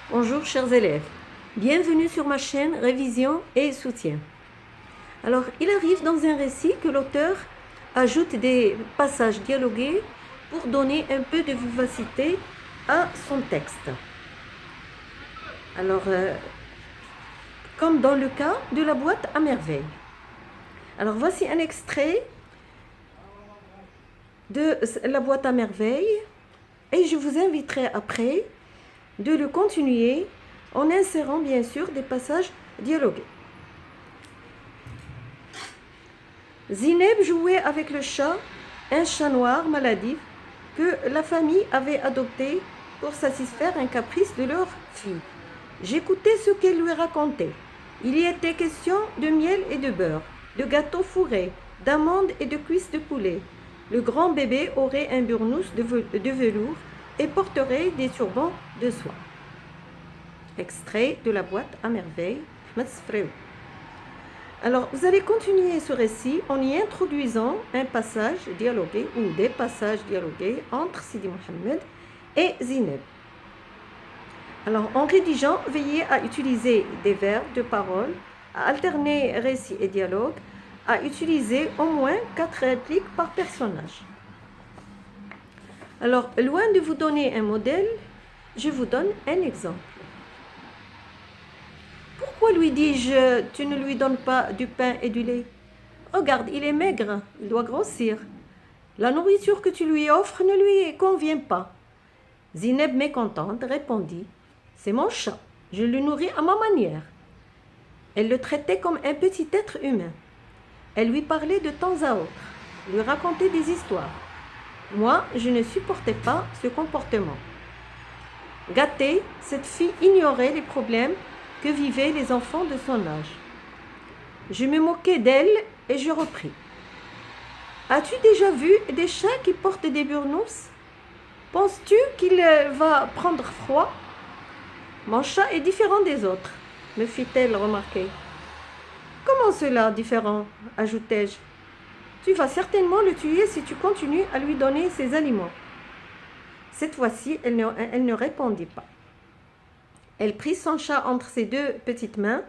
Bonjour chers élèves, bienvenue sur ma chaîne Révision et Soutien. Alors, il arrive dans un récit que l'auteur ajoute des passages dialogués pour donner un peu de vivacité à son texte. Alors, comme dans le cas de la boîte à merveilles. Alors, voici un extrait de la boîte à merveilles et je vous inviterai après de le continuer en insérant bien sûr des passages dialogués. Zineb jouait avec le chat, un chat noir maladif que la famille avait adopté pour satisfaire un caprice de leur fille. J'écoutais ce qu'elle lui racontait. Il y était question de miel et de beurre, de gâteaux fourrés, d'amandes et de cuisses de poulet. Le grand bébé aurait un burnous de velours et porterait des turbans de soie. Extrait de la boîte à merveilles, Ahmed Sfreou. Alors, vous allez continuer ce récit en y introduisant un passage dialogué ou des passages dialogués entre Sidi Mohamed et Zineb. Alors, en rédigeant, veillez à utiliser des verbes de parole, à alterner récit et dialogue, à utiliser au moins 4 répliques par personnage. Alors, loin de vous donner un modèle, je vous donne un exemple. Pourquoi lui dis-je, tu ne lui donnes pas du pain et du lait? Regarde, il est maigre, il doit grossir. La nourriture que tu lui offres ne lui convient pas. Zineb, mécontente, répondit, c'est mon chat, je le nourris à ma manière. Elle le traitait comme un petit être humain. Elle lui parlait de temps à autre, lui racontait des histoires. Moi, je ne supportais pas ce comportement. Gâtée, cette fille ignorait les problèmes que vivaient les enfants de son âge. Je me moquais d'elle et je repris. As-tu déjà vu des chats qui portent des burnous? Penses-tu qu'il va prendre froid? Mon chat est différent des autres, me fit-elle remarquer. Comment cela, différent? Ajoutai-je. Tu vas certainement le tuer si tu continues à lui donner ses aliments. Cette fois-ci, elle ne répondit pas. Elle prit son chat entre ses deux petites mains.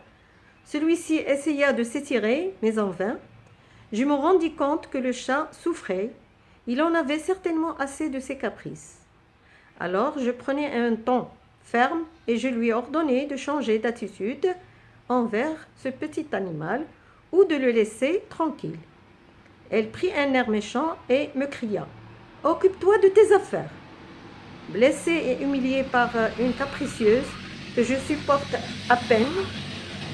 Celui-ci essaya de s'étirer, mais en vain. Je me rendis compte que le chat souffrait. Il en avait certainement assez de ses caprices. Alors je prenais un ton ferme et je lui ordonnai de changer d'attitude envers ce petit animal ou de le laisser tranquille. Elle prit un air méchant et me cria « Occupe-toi de tes affaires !» Blessée et humiliée par une capricieuse que je supporte à peine,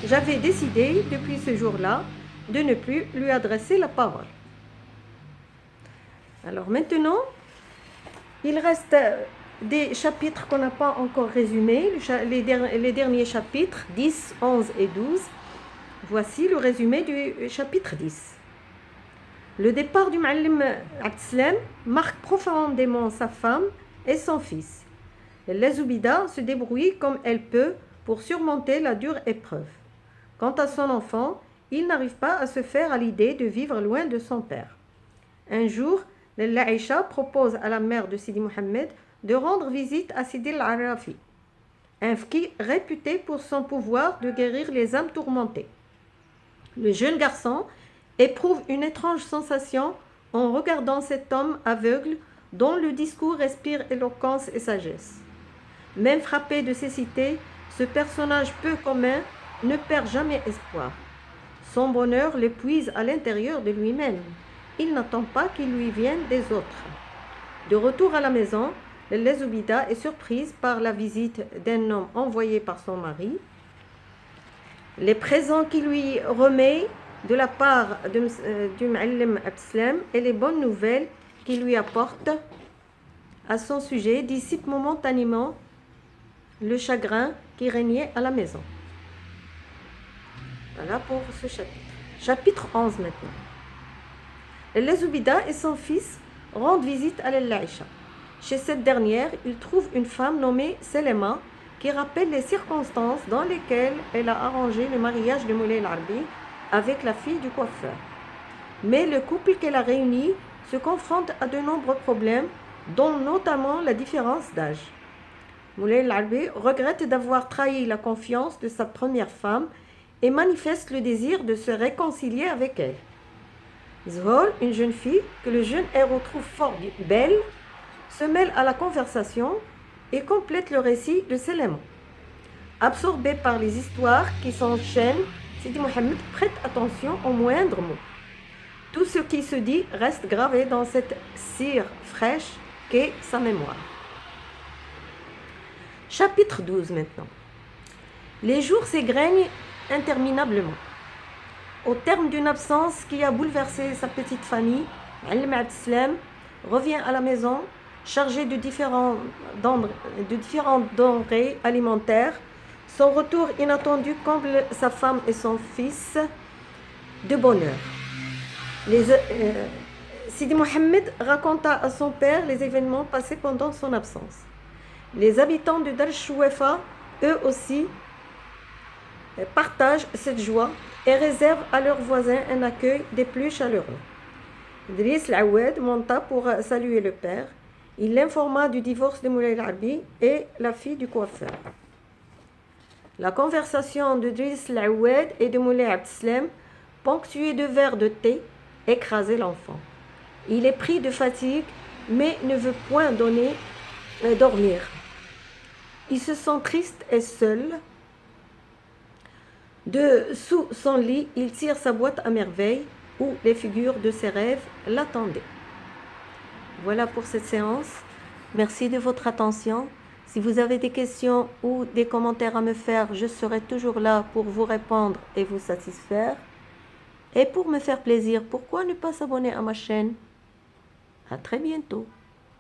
j'avais décidé depuis ce jour-là de ne plus lui adresser la parole. Alors maintenant, il reste des chapitres qu'on n'a pas encore résumés, les derniers chapitres 10, 11 et 12. Voici le résumé du chapitre 10. Le départ du Muallim Abdeslam marque profondément sa femme et son fils. La Zoubida se débrouille comme elle peut pour surmonter la dure épreuve. Quant à son enfant, il n'arrive pas à se faire à l'idée de vivre loin de son père. Un jour, Aïcha propose à la mère de Sidi Mohamed de rendre visite à Sidi al-Arafi, un fqih réputé pour son pouvoir de guérir les âmes tourmentées. Le jeune garçon éprouve une étrange sensation en regardant cet homme aveugle dont le discours respire éloquence et sagesse. Même frappé de cécité, ce personnage peu commun ne perd jamais espoir. Son bonheur l'épuise à l'intérieur de lui-même. Il n'attend pas qu'il lui vienne des autres. De retour à la maison, la Zoubida est surprise par la visite d'un homme envoyé par son mari. Les présents qu'il lui remet de la part du Muallim Abdeslam et les bonnes nouvelles qu'il lui apporte à son sujet dissipent momentanément le chagrin qui régnait à la maison. Voilà pour ce chapitre. Chapitre 11 maintenant. La Zoubida et son fils rendent visite à Aïcha. Chez cette dernière, ils trouvent une femme nommée Selema qui rappelle les circonstances dans lesquelles elle a arrangé le mariage de Moulay Larbi avec la fille du coiffeur. Mais le couple qu'elle a réuni se confronte à de nombreux problèmes, dont notamment la différence d'âge. Moulay al-Arabi regrette d'avoir trahi la confiance de sa première femme et manifeste le désir de se réconcilier avec elle. Zhol, une jeune fille que le jeune héros trouve fort belle, se mêle à la conversation et complète le récit de Séléman. Absorbé par les histoires qui s'enchaînent, Sidi Mohamed prête attention aux moindres mots. Tout ce qui se dit reste gravé dans cette cire fraîche qu'est sa mémoire. Chapitre 12 maintenant. Les jours s'égrègnent interminablement. Au terme d'une absence qui a bouleversé sa petite famille, Al Abdeslam revient à la maison chargé de différentes denrées alimentaires. Son retour inattendu comble sa femme et son fils de bonheur. Sidi Mohamed raconta à son père les événements passés pendant son absence. Les habitants de Dar Chouefa, eux aussi, partagent cette joie et réservent à leurs voisins un accueil des plus chaleureux. Idriss Al-Awad monta pour saluer le père. Il l'informa du divorce de Moulay al-Arabi et la fille du coiffeur. La conversation d'Idriss Al-Awad et de Moulay Abdeslam, ponctuée de verres de thé, écrasait l'enfant. Il est pris de fatigue, mais ne veut point dormir. Il se sent triste et seul. Sous son lit, il tire sa boîte à merveille où les figures de ses rêves l'attendaient. Voilà pour cette séance. Merci de votre attention. Si vous avez des questions ou des commentaires à me faire, je serai toujours là pour vous répondre et vous satisfaire. Et pour me faire plaisir, pourquoi ne pas s'abonner à ma chaîne? À très bientôt.